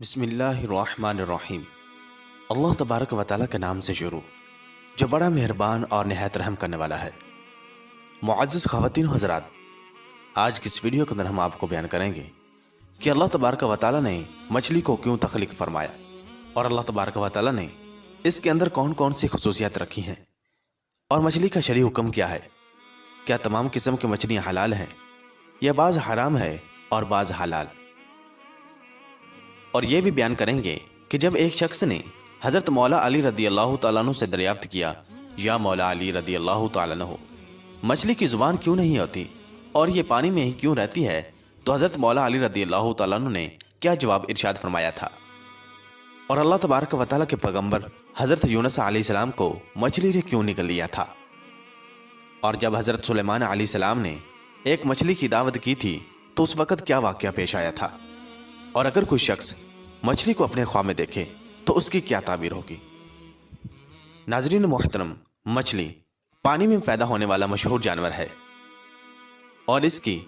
بسم اللہ الرحمن الرحیم۔ اللہ تبارک و تعالیٰ کے نام سے شروع جو بڑا مہربان اور نہایت رحم کرنے والا ہے۔ معزز خواتین و حضرات، آج کی اس ویڈیو کے اندر ہم آپ کو بیان کریں گے کہ اللہ تبارک و تعالیٰ نے مچھلی کو کیوں تخلیق فرمایا اور اللہ تبارک و تعالیٰ نے اس کے اندر کون کون سی خصوصیات رکھی ہیں، اور مچھلی کا شرعی حکم کیا ہے۔ کیا تمام قسم کی مچھلیاں حلال ہیں یا بعض حرام ہے اور بعض حلال، اور یہ بھی بیان کریں گے کہ جب ایک شخص نے حضرت مولا علی رضی اللہ تعالیٰ عنہ سے دریافت کیا، یا مولا علی رضی اللہ تعالیٰ عنہ، مچھلی کی زبان کیوں نہیں ہوتی اور یہ پانی میں ہی کیوں رہتی ہے، تو حضرت مولا علی رضی اللہ تعالیٰ عنہ نے کیا جواب ارشاد فرمایا تھا، اور اللہ تبارک و تعالیٰ کے پیغمبر حضرت یونس علیہ السلام کو مچھلی نے کیوں نگل لیا تھا، اور جب حضرت سلیمان علیہ السلام نے ایک مچھلی کی دعوت کی تھی تو اس وقت کیا واقعہ پیش آیا تھا، اور اگر کوئی شخص مچھلی کو اپنے خواہ میں دیکھے تو اس کی کیا تعبیر ہوگی۔ ناظرین محترم، مچھلی پانی میں پیدا ہونے والا مشہور جانور ہے، اور اس کی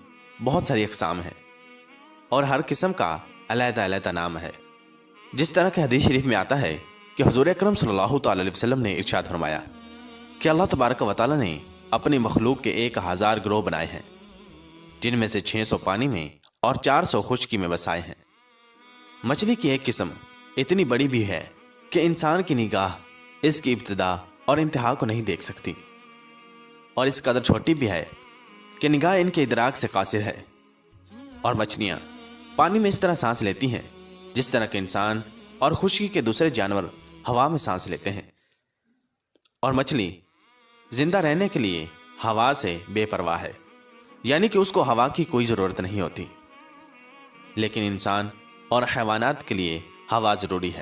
بہت ساری اقسام ہیں اور ہر قسم کا علیحدہ علیحدہ نام ہے۔ جس طرح کہ حدیث شریف میں آتا ہے کہ حضور اکرم صلی اللہ تعالی علیہ وسلم نے ارشاد فرمایا کہ اللہ تبارک و تعالی نے اپنی مخلوق کے 1000 گروہ بنائے ہیں، جن میں سے 600 پانی میں اور 400 خشکی میں بسائے ہیں۔ مچھلی کی ایک قسم اتنی بڑی بھی ہے کہ انسان کی نگاہ اس کی ابتدا اور انتہا کو نہیں دیکھ سکتی، اور اس قدر چھوٹی بھی ہے کہ نگاہ ان کے ادراک سے قاصر ہے۔ اور مچھلیاں پانی میں اس طرح سانس لیتی ہیں جس طرح کہ انسان اور خشکی کے دوسرے جانور ہوا میں سانس لیتے ہیں، اور مچھلی زندہ رہنے کے لیے ہوا سے بے پرواہ ہے، یعنی کہ اس کو ہوا کی کوئی ضرورت نہیں ہوتی، لیکن انسان اور حیوانات کے لیے ہوا ضروری ہے۔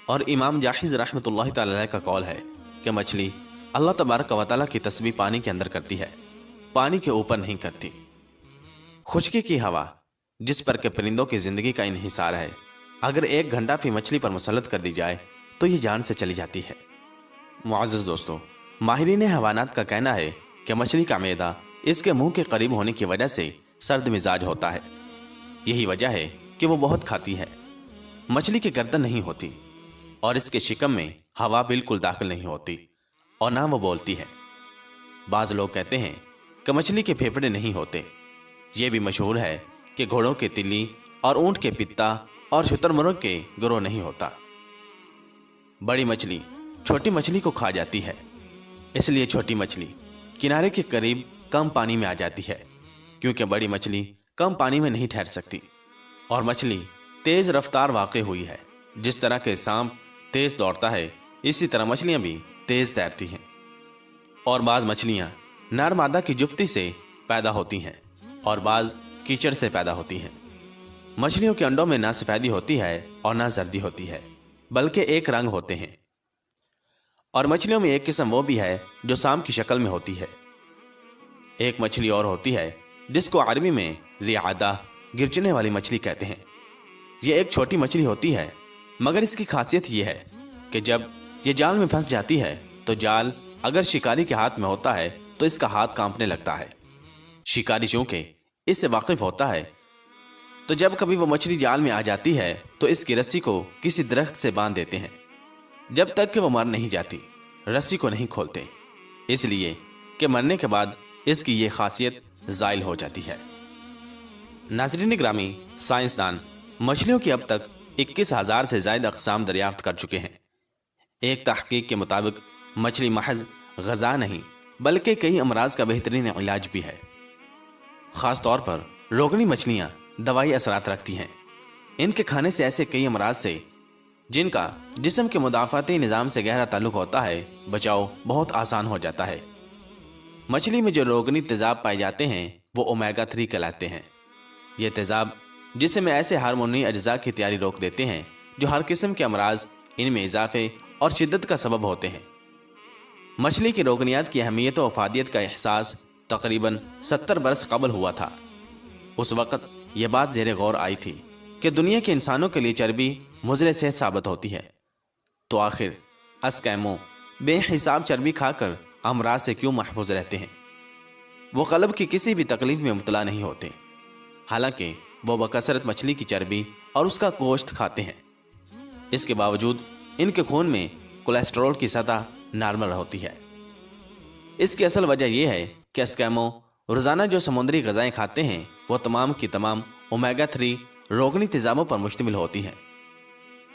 اور امام جاحظ رحمۃ اللہ تعالی علیہ کا قول ہے کہ مچھلی اللہ تبارک و تعالیٰ کی تسبیح پانی کے اندر کرتی ہے، پانی کے اوپر نہیں کرتی۔ خشکی کی ہوا جس پر کہ پرندوں کی زندگی کا انحصار ہے، اگر 1 گھنٹہ بھی مچھلی پر مسلط کر دی جائے تو یہ جان سے چلی جاتی ہے۔ معزز دوستو، ماہرین حیوانات کا کہنا ہے کہ مچھلی کا معدہ اس کے منہ کے قریب ہونے کی وجہ سے سرد مزاج ہوتا ہے، یہی وجہ ہے کہ وہ بہت کھاتی ہے۔ مچھلی کی گردن نہیں ہوتی اور اس کے شکم میں ہوا بالکل داخل نہیں ہوتی، اور نہ وہ بولتی ہے۔ بعض لوگ کہتے ہیں کہ مچھلی کے پھیپھڑے نہیں ہوتے۔ یہ بھی مشہور ہے کہ گھوڑوں کے تلی اور اونٹ کے پتا اور شتر مرغ کے گروہ نہیں ہوتا۔ بڑی مچھلی چھوٹی مچھلی کو کھا جاتی ہے، اس لیے چھوٹی مچھلی کنارے کے قریب کم پانی میں آ جاتی ہے، کیونکہ بڑی مچھلی کم پانی میں نہیں ٹھہر سکتی۔ اور مچھلی تیز رفتار واقع ہوئی ہے، جس طرح کہ سانپ تیز دوڑتا ہے اسی طرح مچھلیاں بھی تیز تیرتی ہیں۔ اور بعض مچھلیاں نر مادہ کی جفتی سے پیدا ہوتی ہیں اور بعض کیچڑ سے پیدا ہوتی ہیں۔ مچھلیوں کے انڈوں میں نہ سفیدی ہوتی ہے اور نہ زردی ہوتی ہے، بلکہ ایک رنگ ہوتے ہیں۔ اور مچھلیوں میں ایک قسم وہ بھی ہے جو سانپ کی شکل میں ہوتی ہے۔ ایک مچھلی اور ہوتی ہے جس کو عربی میں ریعادہ گرچنے والی مچھلی کہتے ہیں۔ یہ ایک چھوٹی مچھلی ہوتی ہے، مگر اس کی خاصیت یہ ہے کہ جب یہ جال میں پھنس جاتی ہے تو جال اگر شکاری کے ہاتھ میں ہوتا ہے تو اس کا ہاتھ کانپنے لگتا ہے۔ شکاری چونکہ اس سے واقف ہوتا ہے تو جب کبھی وہ مچھلی جال میں آ جاتی ہے تو اس کی رسی کو کسی درخت سے باندھ دیتے ہیں جب تک کہ وہ مر نہیں جاتی، رسی کو نہیں کھولتے، اس لیے کہ مرنے کے بعد اس کی یہ خاصیت زائل ہو جاتی ہے۔ ناظرین گرامی، سائنسدان مچھلیوں کی اب تک 21,000 سے زائد اقسام دریافت کر چکے ہیں۔ ایک تحقیق کے مطابق مچھلی محض غذا نہیں بلکہ کئی امراض کا بہترین علاج بھی ہے۔ خاص طور پر روگنی مچھلیاں دوائی اثرات رکھتی ہیں۔ ان کے کھانے سے ایسے کئی امراض سے جن کا جسم کے مدافعتی نظام سے گہرا تعلق ہوتا ہے بچاؤ بہت آسان ہو جاتا ہے۔ مچھلی میں جو روگنی تیزاب پائے جاتے ہیں وہ اومیگا 3 کہلاتے ہیں۔ یہ تیزاب جسم میں ایسے ہارمونی اجزاء کی تیاری روک دیتے ہیں جو ہر قسم کے امراض ان میں اضافے اور شدت کا سبب ہوتے ہیں۔ مچھلی کی روگنیات کی اہمیت و افادیت کا احساس تقریباً 70 برس قبل ہوا تھا۔ اس وقت یہ بات زیر غور آئی تھی کہ دنیا کے انسانوں کے لیے چربی مضر صحت ثابت ہوتی ہے، تو آخر اسکیمو بے حساب چربی کھا کر امراض سے کیوں محفوظ رہتے ہیں؟ وہ قلب کی کسی بھی تکلیف میں مبتلا نہیں ہوتے، حالانکہ وہ بکثرت مچھلی کی چربی اور اس کا گوشت کھاتے ہیں۔ اس کے باوجود ان کے خون میں کولیسٹرول کی سطح نارمل ہوتی ہے۔ اس کی اصل وجہ یہ ہے کہ اسکیمو روزانہ جو سمندری غذائیں کھاتے ہیں وہ تمام کی تمام اومیگا 3 روغنی تیزابوں پر مشتمل ہوتی ہیں۔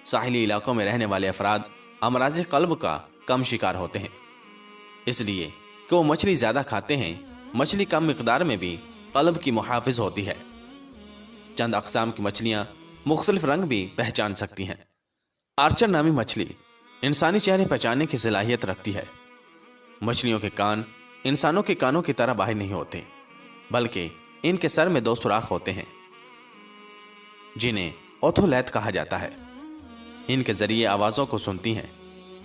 ساحلی علاقوں میں رہنے والے افراد امراض قلب کا کم شکار ہوتے ہیں، اس لیے کہ وہ مچھلی زیادہ کھاتے ہیں۔ مچھلی کم مقدار میں بھی قلب کی محافظ ہوتی ہے۔ چند اقسام کی مچھلیاں مختلف رنگ بھی پہچان سکتی ہیں۔ آرچر نامی مچھلی انسانی چہرے پہچاننے کی صلاحیت رکھتی ہے۔ مچھلیوں کے کان انسانوں کے کانوں کی طرح باہر نہیں ہوتے، بلکہ ان کے سر میں 2 سوراخ ہوتے ہیں جنہیں اوتھولیت کہا جاتا ہے۔ ان کے ذریعے آوازوں کو سنتی ہیں،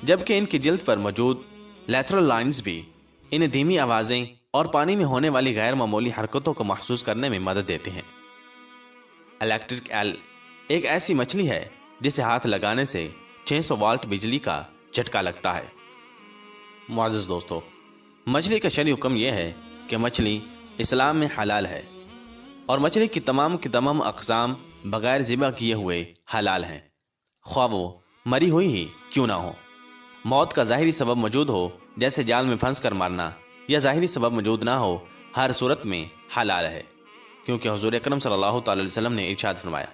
جبکہ ان کی جلد پر موجود لیترل لائنز بھی انہیں دھیمی آوازیں اور پانی میں ہونے والی غیر معمولی حرکتوں کو محسوس کرنے میں مدد دیتے ہیں۔ الیکٹرک ایل ایک ایسی مچھلی ہے جسے ہاتھ لگانے سے 600 واٹ بجلی کا جھٹکا لگتا ہے۔ معزز دوستو، مچھلی کا شرعی حکم یہ ہے کہ مچھلی اسلام میں حلال ہے، اور مچھلی کی تمام اقسام بغیر ذبح کیے ہوئے حلال ہیں، خواہ وہ مری ہوئی ہی کیوں نہ ہو۔ موت کا ظاہری سبب موجود ہو، جیسے جال میں پھنس کر مارنا، یا ظاہری سبب موجود نہ ہو، ہر صورت میں حلال ہے، کیونکہ حضور اکرم صلی اللہ تعالی وسلم نے ارشاد فرمایا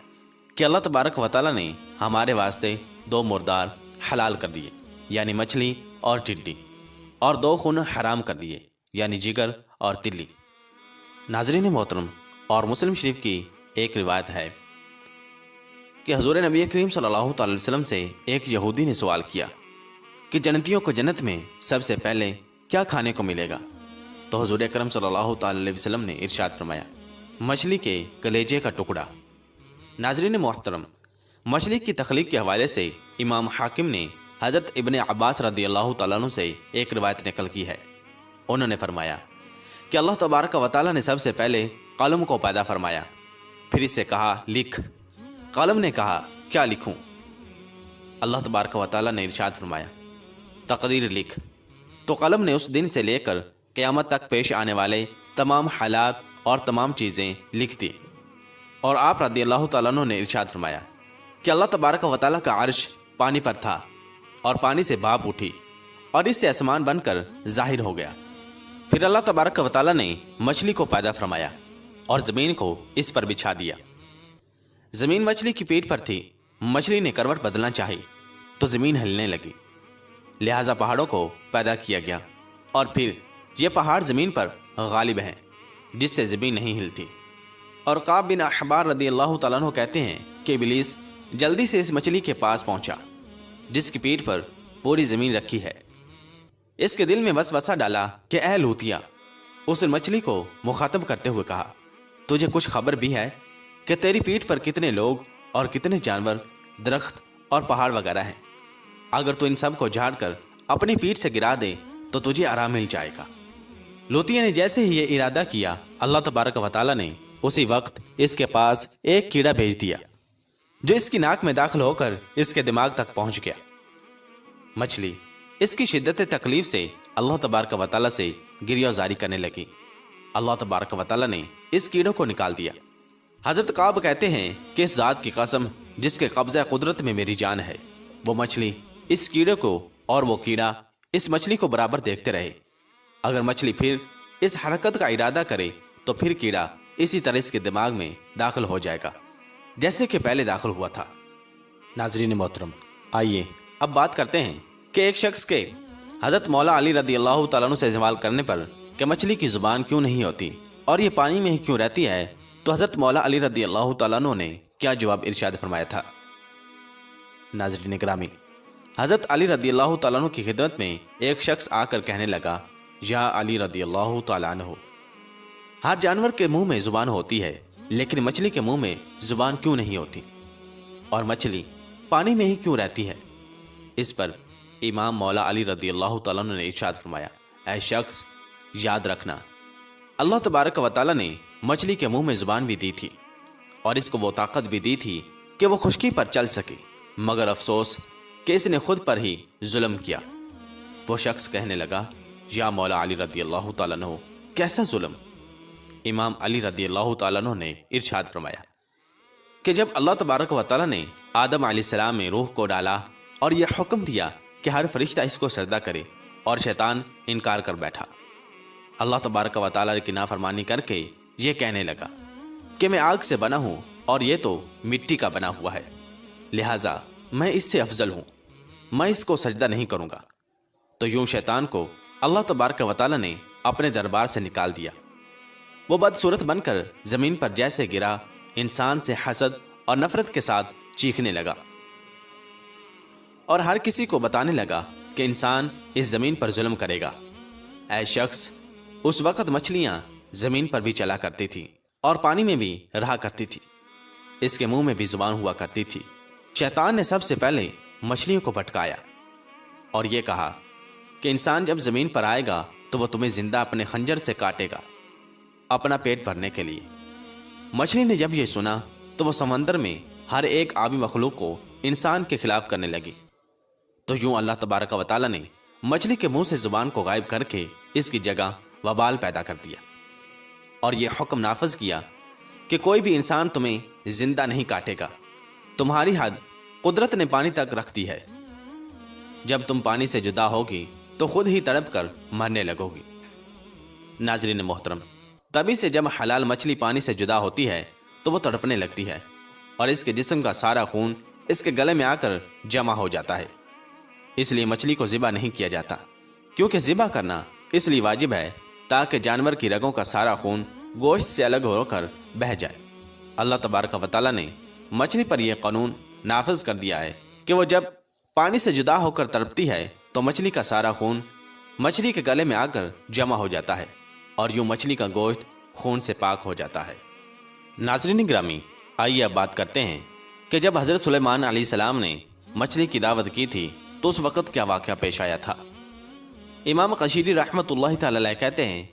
کہ اللہ تبارک و تعالی نے ہمارے واسطے 2 مردار حلال کر دیے، یعنی مچھلی اور ٹڈی، اور 2 خون حرام کر دیے، یعنی جگر اور تلی۔ ناظرین محترم، اور مسلم شریف کی ایک روایت ہے کہ حضور نبی کریم صلی اللہ تعالی وسلم سے ایک یہودی نے سوال کیا کہ جنتیوں کو جنت میں سب سے پہلے کیا کھانے کو ملے گا؟ تو حضور اکرم صلی اللہ تعالی وسلم نے ارشاد فرمایا، مچھلی کے کلیجے کا ٹکڑا۔ ناظرین محترم، مچھلی کی تخلیق کے حوالے سے امام حاکم نے حضرت ابن عباس رضی اللہ تعالیٰ عنہ سے ایک روایت نقل کی ہے۔ انہوں نے فرمایا کہ اللہ تبارک و تعالیٰ نے سب سے پہلے قلم کو پیدا فرمایا، پھر اس سے کہا لکھ۔ قلم نے کہا کیا لکھوں؟ اللہ تبارک و تعالیٰ نے ارشاد فرمایا تقدیر لکھ۔ تو قلم نے اس دن سے لے کر قیامت تک پیش آنے والے تمام حالات اور تمام چیزیں لکھ دی۔ اور آپ رضی اللہ تعالیٰ عنہ نے ارشاد فرمایا کہ اللہ تبارک و تعالیٰ کا عرش پانی پر تھا، اور پانی سے بھاپ اٹھی، اور اس سے آسمان بن کر ظاہر ہو گیا۔ پھر اللہ تبارک و تعالیٰ نے مچھلی کو پیدا فرمایا اور زمین کو اس پر بچھا دیا۔ زمین مچھلی کی پیٹھ پر تھی۔ مچھلی نے کروٹ بدلنا چاہی تو زمین ہلنے لگی، لہٰذا پہاڑوں کو پیدا کیا گیا، اور پھر یہ پہاڑ زمین پر غالب ہیں جس سے زمین نہیں ہلتی۔ اور قعب بن احبار رضی اللہ تعالیٰ عنہ کہتے ہیں کہ ابلیس جلدی سے اس مچھلی کے پاس پہنچا جس کی پیٹھ پر پوری زمین رکھی ہے۔ اس کے دل میں وسوسہ ڈالا کہ اے لوتیا، اس مچھلی کو مخاطب کرتے ہوئے کہا، تجھے کچھ خبر بھی ہے کہ تیری پیٹھ پر کتنے لوگ اور کتنے جانور، درخت اور پہاڑ وغیرہ ہیں؟ اگر تو ان سب کو جھاڑ کر اپنی پیٹھ سے گرا دے تو تجھے آرام مل جائے گا۔ لوتیا نے جیسے ہی یہ ارادہ کیا، اللہ تبارک و تعالیٰ نے اسی وقت اس کے پاس ایک کیڑا بھیج دیا جو اس کی ناک میں داخل ہو کر اس کے دماغ تک پہنچ گیا۔ مچھلی اس کی شدت تکلیف سے اللہ تبارک و تعالیٰ سے گریہ زاری کرنے لگی۔ اللہ تبارک و تعالیٰ نے اس کیڑوں کو نکال دیا۔ حضرت قعب کہتے ہیں کہ اس ذات کی قسم جس کے قبضہ قدرت میں میری جان ہے، وہ مچھلی اس کیڑے کو اور وہ کیڑا اس مچھلی کو برابر دیکھتے رہے۔ اگر مچھلی پھر اس حرکت کا ارادہ کرے تو پھر کیڑا اسی طرح اس کے دماغ میں داخل ہو جائے گا جیسے کہ پہلے داخل ہوا تھا۔ ناظرین محترم، آئیے اب بات کرتے ہیں کہ ایک شخص کے حضرت مولا علی رضی اللہ تعالیٰ عنہ سے سوال کرنے پر کہ مچھلی کی زبان کیوں نہیں ہوتی اور یہ پانی میں ہی کیوں رہتی ہے، تو حضرت مولا علی رضی اللہ تعالیٰ عنہ نے کیا جواب ارشاد فرمایا تھا۔ ناظرین گرامی، حضرت علی رضی اللہ تعالیٰ عنہ کی خدمت میں ایک شخص آ کر کہنے لگا، یا علی رضی اللہ تعالیٰ عنہ، ہر جانور کے منہ میں زبان ہوتی ہے، لیکن مچھلی کے منہ میں زبان کیوں نہیں ہوتی، اور مچھلی پانی میں ہی کیوں رہتی ہے؟ اس پر امام مولا علی رضی اللہ تعالیٰ عنہ نے ارشاد فرمایا، اے شخص، یاد رکھنا، اللہ تبارک و تعالیٰ نے مچھلی کے منہ میں زبان بھی دی تھی، اور اس کو وہ طاقت بھی دی تھی کہ وہ خشکی پر چل سکے، مگر افسوس کہ اس نے خود پر ہی ظلم کیا۔ وہ شخص کہنے لگا، یا مولا علی رضی اللہ تعالیٰ عنہ، کیسا ظلم؟ امام علی رضی اللہ تعالیٰ عنہ نے ارشاد فرمایا کہ جب اللہ تبارک و تعالیٰ نے آدم علیہ السلام میں روح کو ڈالا اور یہ حکم دیا کہ ہر فرشتہ اس کو سجدہ کرے، اور شیطان انکار کر بیٹھا۔ اللہ تبارک و تعالیٰ کی نافرمانی کر کے یہ کہنے لگا کہ میں آگ سے بنا ہوں اور یہ تو مٹی کا بنا ہوا ہے، لہٰذا میں اس سے افضل ہوں، میں اس کو سجدہ نہیں کروں گا۔ تو یوں شیطان کو اللہ تبارک و تعالیٰ نے اپنے دربار سے نکال دیا۔ وہ بدصورت بن کر زمین پر جیسے گرا، انسان سے حسد اور نفرت کے ساتھ چیخنے لگا، اور ہر کسی کو بتانے لگا کہ انسان اس زمین پر ظلم کرے گا۔ اے شخص، اس وقت مچھلیاں زمین پر بھی چلا کرتی تھی اور پانی میں بھی رہا کرتی تھی، اس کے منہ میں بھی زبان ہوا کرتی تھی۔ شیطان نے سب سے پہلے مچھلیوں کو بھٹکایا اور یہ کہا کہ انسان جب زمین پر آئے گا تو وہ تمہیں زندہ اپنے خنجر سے کاٹے گا اپنا پیٹ بھرنے کے لیے۔ مچھلی نے جب یہ سنا تو وہ سمندر میں ہر ایک آبی مخلوق کو انسان کے خلاف کرنے لگی۔ تو یوں اللہ تبارک و تعالیٰ نے مچھلی کے منہ سے زبان کو غائب کر کے اس کی جگہ وبال پیدا کر دیا، اور یہ حکم نافذ کیا کہ کوئی بھی انسان تمہیں زندہ نہیں کاٹے گا۔ تمہاری حد قدرت نے پانی تک رکھ دی ہے، جب تم پانی سے جدا ہوگی تو خود ہی تڑپ کر مرنے لگو گی۔ ناظرین محترم، تبھی سے جب حلال مچھلی پانی سے جدا ہوتی ہے تو وہ تڑپنے لگتی ہے، اور اس کے جسم کا سارا خون اس کے گلے میں آ کر جمع ہو جاتا ہے۔ اس لیے مچھلی کو ذبح نہیں کیا جاتا، کیونکہ ذبح کرنا اس لیے واجب ہے تاکہ جانور کی رگوں کا سارا خون گوشت سے الگ ہو کر بہہ جائے۔ اللہ تبارک و تعالیٰ نے مچھلی پر یہ قانون نافذ کر دیا ہے کہ وہ جب پانی سے جدا ہو کر تڑپتی ہے تو مچھلی کا سارا خون مچھلی کے گلے میں آ کر جمع ہو جاتا ہے، اور یوں مچھلی کا گوشت خون سے پاک ہو جاتا ہے۔ ناظرین گرامی، آئیے اب بات کرتے ہیں کہ جب حضرت سلیمان علیہ السلام نے مچھلی کی دعوت کی تھی تو اس وقت کیا واقعہ پیش آیا تھا۔ امام قشیری رحمۃ اللہ تعالی علیہ کہتے ہیں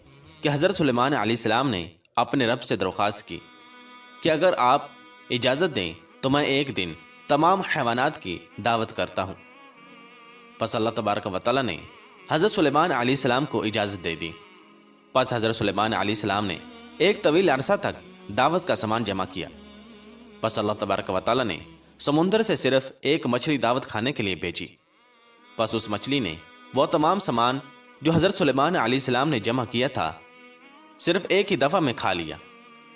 کہ حضرت سلیمان علیہ السلام نے اپنے رب سے درخواست کی کہ اگر آپ اجازت دیں تو میں ایک دن تمام حیوانات کی دعوت کرتا ہوں۔ پس اللہ تبارک و تعالیٰ نے حضرت سلیمان علیہ السلام کو اجازت دے دی۔ پس حضرت سلیمان علیہ السلام نے ایک طویل عرصہ تک دعوت کا سامان جمع کیا۔ پس اللہ تبارک و تعالیٰ نے سمندر سے صرف ایک مچھلی دعوت کھانے کے لیے بھیجی۔ پس اس مچھلی نے وہ تمام سامان جو حضرت سلیمان علیہ السلام نے جمع کیا تھا صرف ایک ہی دفعہ میں کھا لیا،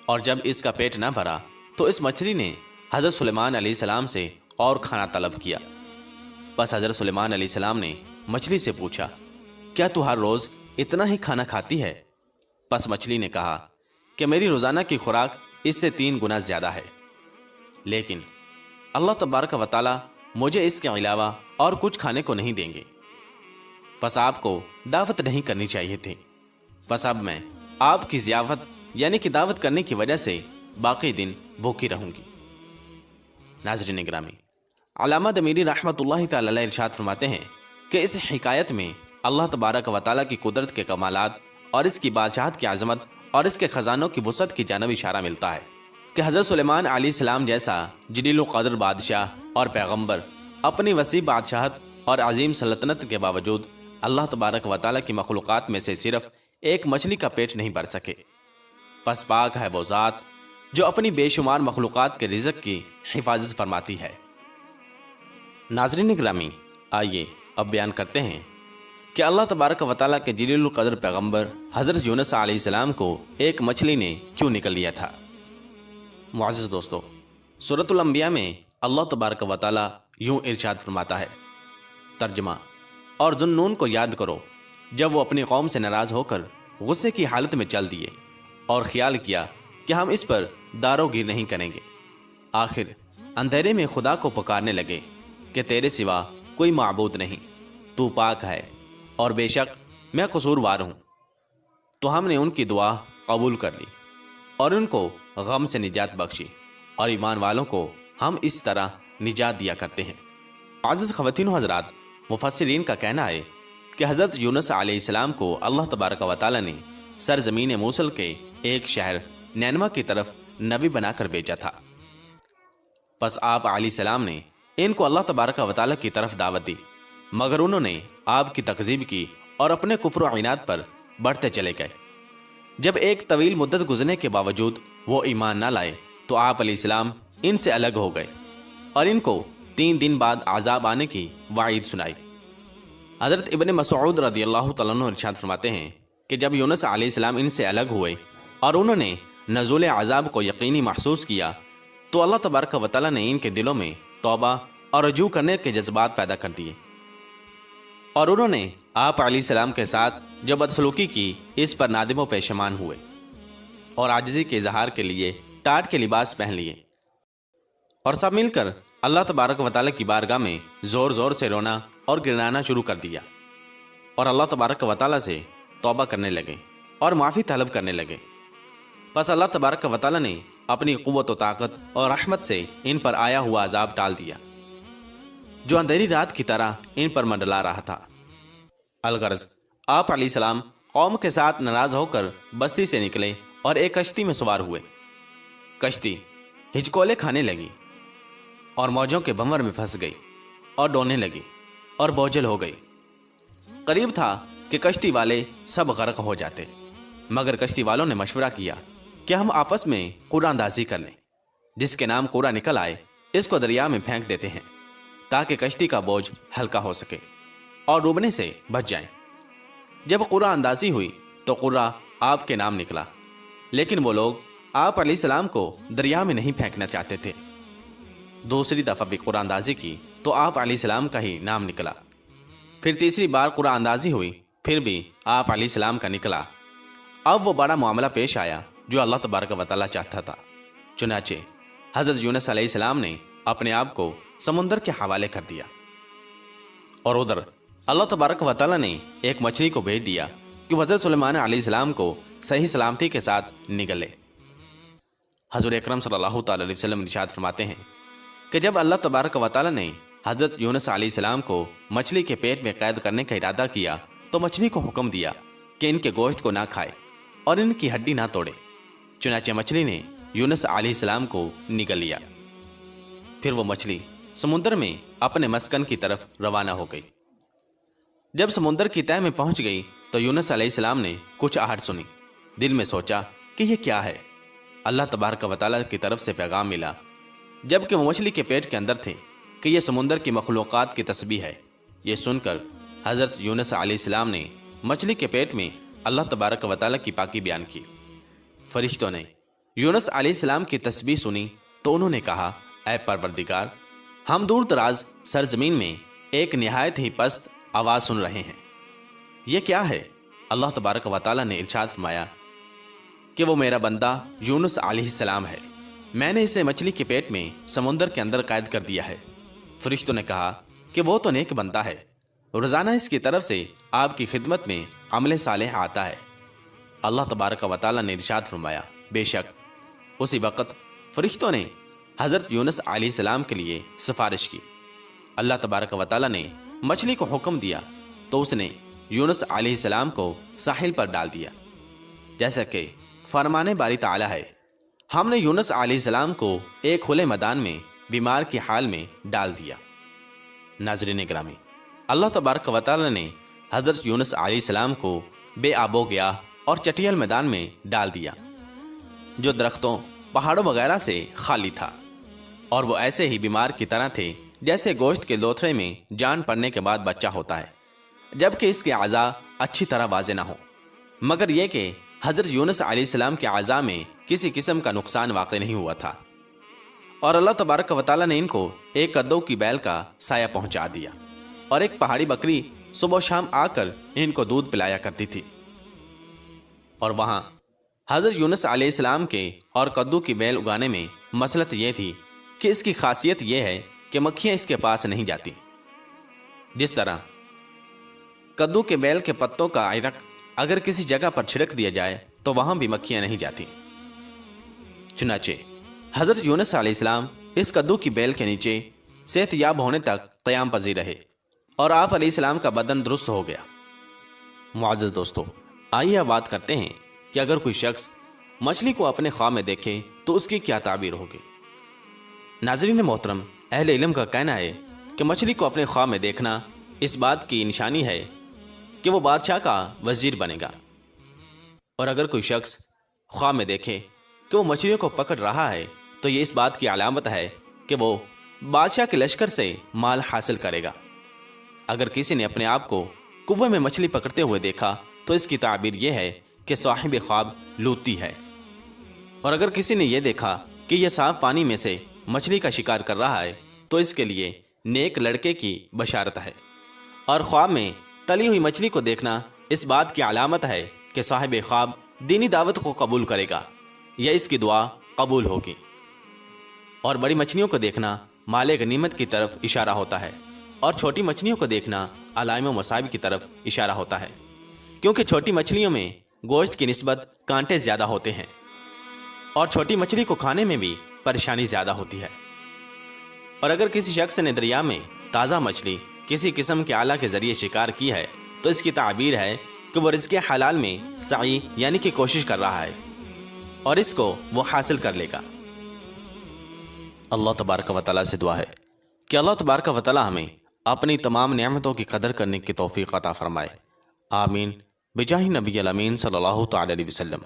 اور جب اس کا پیٹ نہ بھرا تو اس مچھلی نے حضرت سلیمان علیہ السلام سے اور کھانا طلب کیا۔ بس حضرت سلیمان علیہ السلام نے مچھلی سے پوچھا، کیا تو ہر روز اتنا ہی کھانا کھاتی ہے؟ پس مچھلی نے کہا کہ میری روزانہ کی خوراک اس سے 3 گنا زیادہ ہے، لیکن اللہ تبارک و تعالیٰ مجھے اس کے علاوہ اور کچھ کھانے کو نہیں دیں گے، پس آپ کو دعوت نہیں کرنی چاہیے تھی۔ پس اب میں آپ کی ضیافت یعنی کہ دعوت کرنے کی وجہ سے باقی دن بھوکی رہوں گی۔ ناظرین گرامی، علامہ دمیری رحمۃ اللہ تعالی علیہ ارشاد فرماتے ہیں کہ اس حکایت میں اللہ تبارک و تعالیٰ کی قدرت کے کمالات اور اس کی بادشاہت کی عظمت اور اس کے خزانوں کی وسعت کی جانب اشارہ ملتا ہے کہ حضرت سلیمان علیہ السلام جیسا جلیل القدر بادشاہ اور پیغمبر اپنی وسیع بادشاہت اور عظیم سلطنت کے باوجود اللہ تبارک و تعالیٰ کی مخلوقات میں سے صرف ایک مچھلی کا پیٹ نہیں بھر سکے۔ پس پاک ہے وہ ذات جو اپنی بے شمار مخلوقات کے رزق کی حفاظت فرماتی ہے۔ ناظرین گرامی، آئیے اب بیان کرتے ہیں کہ اللہ تبارک و تعالیٰ کے جلیل القدر پیغمبر حضرت یونس علیہ السلام کو ایک مچھلی نے کیوں نکل لیا تھا۔ معزز دوستو، سورۃ الانبیاء میں اللہ تبارک و تعالیٰ یوں ارشاد فرماتا ہے، ترجمہ: اور ذوالنون کو یاد کرو جب وہ اپنی قوم سے ناراض ہو کر غصے کی حالت میں چل دیے اور خیال کیا کہ ہم اس پر دارو گیر نہیں کریں گے، آخر اندھیرے میں خدا کو پکارنے لگے کہ تیرے سوا کوئی معبود نہیں، تو پاک ہے اور بے شک میں قصوروار ہوں۔ تو ہم نے ان کی دعا قبول کر لی اور ان کو غم سے نجات بخشی، اور ایمان والوں کو ہم اس طرح نجات دیا کرتے ہیں۔ معزز خواتین و حضرات، مفسرین کا کہنا ہے کہ حضرت یونس علیہ السلام کو اللہ تبارک و تعالیٰ نے سرزمین موصل کے ایک شہر نینوا کی طرف نبی بنا کر بھیجا تھا۔ پس آپ علیہ السلام نے ان کو اللہ تبارک و تعالیٰ کی طرف دعوت دی، مگر انہوں نے آپ کی تکذیب کی اور اپنے کفر و عناد پر بڑھتے چلے گئے۔ جب ایک طویل مدت گزرنے کے باوجود وہ ایمان نہ لائے تو آپ علیہ السلام ان سے الگ ہو گئے اور ان کو 3 دن بعد عذاب آنے کی وعید سنائی۔ حضرت ابن مسعود رضی اللہ تعالیٰ عنہ ارشاد فرماتے ہیں کہ جب یونس علیہ السلام ان سے الگ ہوئے اور انہوں نے نزول عذاب کو یقینی محسوس کیا تو اللہ تبارک و تعالیٰ نے ان کے دلوں میں توبہ اور رجوع کرنے کے جذبات پیدا کر دیے، اور انہوں نے آپ علیہ السلام کے ساتھ جو بدسلوکی کی اس پر نادم و پشیمان ہوئے اور عاجزی کے اظہار کے لیے ٹاٹ کے لباس پہن لیے، اور سب مل کر اللہ تبارک و تعالیٰ کی بارگاہ میں زور زور سے رونا اور گڑانا شروع کر دیا، اور اللہ تبارک و تعالیٰ سے توبہ کرنے لگے اور معافی طلب کرنے لگے۔ بس اللہ تبارک و تعالیٰ نے اپنی قوت و طاقت اور رحمت سے ان پر آیا ہوا عذاب ٹال دیا جو اندھیری رات کی طرح ان پر منڈلا رہا تھا۔ الغرض آپ علیہ السلام قوم کے ساتھ ناراض ہو کر بستی سے نکلے اور ایک کشتی میں سوار ہوئے۔ کشتی ہچکولے کھانے لگی اور موجوں کے بھنور میں پھنس گئی اور ڈوبنے لگی اور بوجھل ہو گئی۔ قریب تھا کہ کشتی والے سب غرق ہو جاتے، مگر کشتی والوں نے مشورہ کیا کہ ہم آپس میں قرعہ اندازی کر لیں، جس کے نام قرعہ نکل آئے اس کو دریا میں پھینک دیتے ہیں تاکہ کشتی کا بوجھ ہلکا ہو سکے اور ڈوبنے سے بچ جائیں۔ جب قرعہ اندازی ہوئی تو قرعہ آپ کے نام نکلا، لیکن وہ لوگ آپ علیہ السلام کو دریا میں نہیں پھینکنا چاہتے تھے۔ دوسری دفعہ بھی قرعہ اندازی کی تو آپ علیہ السلام کا ہی نام نکلا۔ پھر تیسری بار قرعہ اندازی ہوئی، پھر بھی آپ علیہ السلام کا نکلا۔ اب وہ بڑا معاملہ پیش آیا جو اللہ تبارک و تعالیٰ چاہتا تھا، چنانچہ حضرت یونس علیہ السلام نے اپنے آپ کو سمندر کے حوالے کر دیا، اور ادھر اللہ تبارک و تعالیٰ نے ایک مچھلی کو بھیج دیا کہ حضرت سلیمان علیہ السلام کو صحیح سلامتی کے ساتھ نگلے۔ حضور اکرم صلی اللہ تعالیٰ علیہ وسلم ارشاد فرماتے ہیں کہ جب اللہ تبارک و تعالیٰ نے حضرت یونس علیہ السلام کو مچھلی کے پیٹ میں قید کرنے کا ارادہ کیا تو مچھلی کو حکم دیا کہ ان کے گوشت کو نہ کھائے اور ان کی ہڈی نہ توڑے۔ چنانچہ مچھلی نے یونس علیہ السلام کو نگل لیا۔ پھر وہ مچھلی سمندر میں اپنے مسکن کی طرف روانہ ہو گئی۔ جب سمندر کی تہہ میں پہنچ گئی تو یونس علیہ السلام نے کچھ آہٹ سنی۔ دل میں سوچا کہ یہ کیا ہے؟ اللہ تبارک و تعالیٰ کی طرف سے پیغام ملا جبکہ وہ مچھلی کے پیٹ کے اندر تھے کہ یہ سمندر کی مخلوقات کی تسبیح ہے۔ یہ سن کر حضرت یونس علیہ السلام نے مچھلی کے پیٹ میں اللہ تبارک و تعالیٰ کی پاکی بیان کی۔ فرشتوں نے یونس علیہ السلام کی تسبیح سنی تو انہوں نے کہا، اے پروردگار، ہم دور دراز سرزمین میں ایک نہایت ہی پست آواز سن رہے ہیں، یہ کیا ہے؟ اللہ تبارک و تعالیٰ نے ارشاد فرمایا کہ وہ میرا بندہ یونس علیہ السلام ہے، میں نے اسے مچھلی کے پیٹ میں سمندر کے اندر قید کر دیا ہے۔ فرشتوں نے کہا کہ وہ تو نیک بندہ ہے، روزانہ اس کی طرف سے آپ کی خدمت میں عمل صالح آتا ہے۔ اللہ تبارک و تعالیٰ نے ارشاد فرمایا، بے شک اسی وقت فرشتوں نے حضرت یونس علیہ السلام کے لیے سفارش کی۔ اللہ تبارک و تعالیٰ نے مچھلی کو حکم دیا تو اس نے یونس علیہ السلام کو ساحل پر ڈال دیا، جیسا کہ فرمان باری تعالیٰ ہے، ہم نے یونس علیہ السلام کو ایک کھلے میدان میں بیمار کی حال میں ڈال دیا۔ ناظرین گرامی، اللہ تبارک و تعالیٰ نے حضرت یونس علیہ السلام کو بے آب و گیا اور چٹیل میدان میں ڈال دیا جو درختوں، پہاڑوں وغیرہ سے خالی تھا، اور وہ ایسے ہی بیمار کی طرح تھے جیسے گوشت کے لوتھڑے میں جان پڑنے کے بعد بچہ ہوتا ہے جبکہ اس کے اعضاء اچھی طرح واضح نہ ہو، مگر یہ کہ حضرت یونس علیہ السلام کے اعضاء میں کسی قسم کا نقصان واقع نہیں ہوا تھا، اور اللہ تبارک و تعالیٰ نے ان کو ایک کدو کی بیل کا سایہ پہنچا دیا، اور ایک پہاڑی بکری صبح و شام آ کر ان کو دودھ پلایا کرتی تھی۔ اور وہاں حضرت یونس علیہ السلام کے اور کدو کی بیل اگانے میں مصلحت یہ تھی کہ اس کی خاصیت یہ ہے کہ مکھیاں اس کے پاس نہیں جاتی۔ جس طرح کدو کے بیل کے پتوں کا عرق اگر کسی جگہ پر چھڑک دیا جائے تو وہاں بھی مکھیاں نہیں جاتی۔ چنانچہ حضرت یونس علیہ السلام اس کدو کی بیل کے نیچے صحت یاب ہونے تک قیام پذیر رہے اور آپ علیہ السلام کا بدن درست ہو گیا۔ معزز دوستو، آئیے اب بات کرتے ہیں کہ اگر کوئی شخص مچھلی کو اپنے خواب میں دیکھے تو اس کی کیا تعبیر ہوگی۔ ناظرین محترم، اہل علم کا کہنا ہے کہ مچھلی کو اپنے خواب میں دیکھنا اس بات کی نشانی ہے کہ وہ بادشاہ کا وزیر بنے گا، اور اگر کوئی شخص خواب میں دیکھے کہ وہ مچھلیوں کو پکڑ رہا ہے تو یہ اس بات کی علامت ہے کہ وہ بادشاہ کے لشکر سے مال حاصل کرے گا۔ اگر کسی نے اپنے آپ کو کنویں میں مچھلی پکڑتے ہوئے دیکھا تو اس کی تعبیر یہ ہے کہ صاحب خواب لوتی ہے، اور اگر کسی نے یہ دیکھا کہ یہ صاف پانی میں سے مچھلی کا شکار کر رہا ہے تو اس کے لیے نیک لڑکے کی بشارت ہے، اور خواب میں تلی ہوئی مچھلی کو دیکھنا اس بات کی علامت ہے کہ صاحب خواب دینی دعوت کو قبول کرے گا یا اس کی دعا قبول ہوگی، اور بڑی مچھلیوں کو دیکھنا مال غنیمت کی طرف اشارہ ہوتا ہے، اور چھوٹی مچھلیوں کو دیکھنا علائم و مصائب کی طرف اشارہ ہوتا ہے، کیونکہ چھوٹی مچھلیوں میں گوشت کی نسبت کانٹے زیادہ ہوتے ہیں، اور چھوٹی مچھلی کو کھانے میں بھی پریشانی زیادہ ہوتی ہے۔ اور اگر کسی شخص نے دریا میں تازہ مچھلی کسی قسم کے آلہ کے ذریعے شکار کی ہے تو اس کی تعبیر ہے کہ وہ رزق حلال میں سعی یعنی کہ کوشش کر رہا ہے، اور اس کو وہ حاصل کر لے گا۔ اللہ تبارک و تعالیٰ سے دعا ہے کہ اللہ تبارک و تعالیٰ ہمیں اپنی تمام نعمتوں کی قدر کرنے کی توفیق عطا فرمائے، آمین، بجاہ نبی الامین صلی اللہ تعالی علیہ وسلم۔